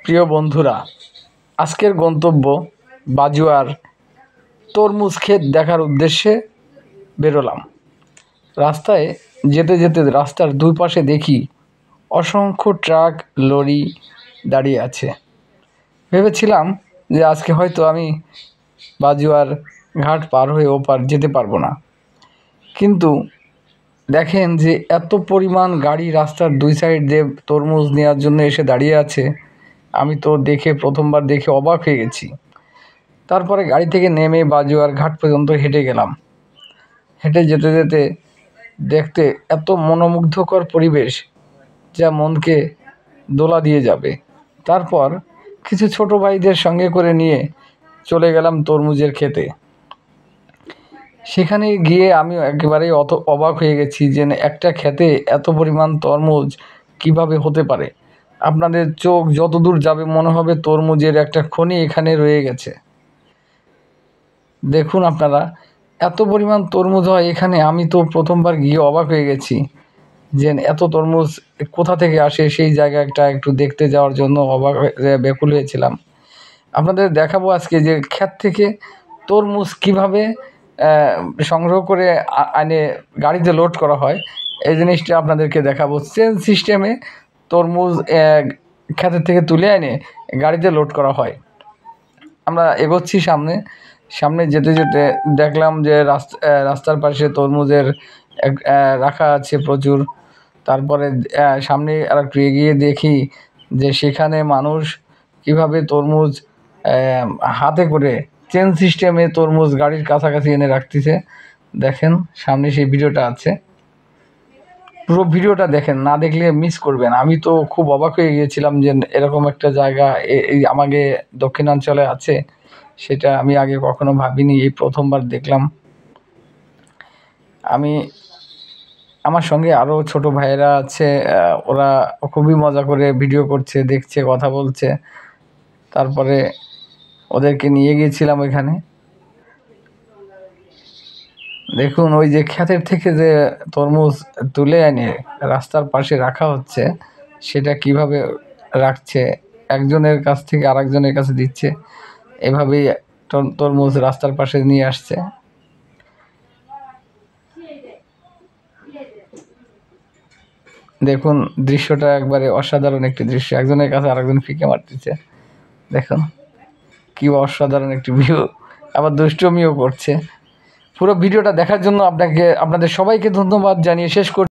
প্রিয় বন্ধুরা, আজকের গন্তব্য বাজুয়ার তরমুজ ক্ষেত দেখার উদ্দেশ্যে বেরোলাম। রাস্তায় যেতে যেতে রাস্তার দুই পাশে দেখি অসংখ্য ট্রাক, লরি দাঁড়িয়ে আছে। ভেবেছিলাম যে আজকে হয়তো আমি বাজুয়ার ঘাট পার হয়ে ওপার যেতে পারবো না, কিন্তু দেখেন যে এত পরিমাণ গাড়ি রাস্তার দুই সাইড দিয়ে তরমুজ নেওয়ার জন্য এসে দাঁড়িয়ে আছে। আমি তো প্রথমবার দেখে অবাক হয়ে গেছি। তারপরে গাড়ি থেকে নেমে বাজুয়ার ঘাট পর্যন্ত হেঁটে গেলাম। হেঁটে যেতে যেতে দেখতে এত মনোমুগ্ধকর পরিবেশ যা মনকে দোলা দিয়ে যাবে। তারপর কিছু ছোট ভাইদের সঙ্গে করে নিয়ে চলে গেলাম তরমুজের ক্ষেতে। সেখানে গিয়ে আমি একেবারেই অবাক হয়ে গেছি যে একটা ক্ষেতে এত পরিমাণ তরমুজ কিভাবে হতে পারে। আপনাদের চোখ যতদূর যাবে মনে হবে তরমুজের একটা খনি এখানে রয়ে গেছে। দেখুন আপনারা, এত পরিমাণ তরমুজ হয় এখানে। আমি তো প্রথমবার গিয়ে অবাক হয়ে গেছি যে এত তরমুজ কোথা থেকে আসে। সেই জায়গাটা একটু দেখতে যাওয়ার জন্য ব্যাকুল হয়েছিলাম। আপনাদের দেখাবো আজকে যে ক্ষেত থেকে তরমুজ কিভাবে সংগ্রহ করে আনে গাড়িতে লোড করা হয়। এই জিনিসটা আপনাদেরকে দেখাবো। চেন সিস্টেমে তরমুজ ক্ষেতের থেকে তুলে এনে গাড়িতে লোড করা হয়। আমরা এগোচ্ছি সামনে যেতে যেতে দেখলাম যে রাস্তার পাশে তরমুজের রাখা আছে প্রচুর। তারপরে সামনে আর একটু এগিয়ে দেখি যে সেখানে মানুষ কিভাবে তরমুজ হাতে করে চেন সিস্টেমে তরমুজ গাড়ির কাছাকাছি এনে রাখতেছে। দেখেন সামনে সেই ভিডিওটা আছে, পুরো ভিডিওটা দেখেন, না দেখলে মিস করবেন। আমি তো খুব অবাক হয়ে গিয়েছিলাম যে এরকম একটা জায়গা এই আমাদের দক্ষিণাঞ্চলে আছে, সেটা আমি আগে কখনো ভাবিনি, এই প্রথমবার দেখলাম। আমার সঙ্গে আরও ছোট ভাইয়েরা আছে, ওরা খুবই মজা করে ভিডিও করছে, দেখছে, কথা বলছে। তারপরে ওদেরকে নিয়ে গিয়েছিলাম ওইখানে। দেখুন ওই যে ক্ষেতের থেকে যে তরমুজ তুলে এনে রাস্তার পাশে রাখা হচ্ছে, সেটা কিভাবে রাখছে, একজনের কাছ থেকে আরেকজনের কাছে দিচ্ছে, এভাবেই তরমুজ রাস্তার পাশে নিয়ে আসছে। দেখুন দৃশ্যটা একবারে অসাধারণ একটি দৃশ্য। একজনের কাছে আরেকজন ফিকে মারতেছে। দেখুন কি অসাধারণ একটি ভিউ, আবার দুষ্টমিও করছে। পুরো ভিডিওটা দেখার জন্য আপনাদের সবাইকে ধন্যবাদ জানিয়ে শেষ করছি।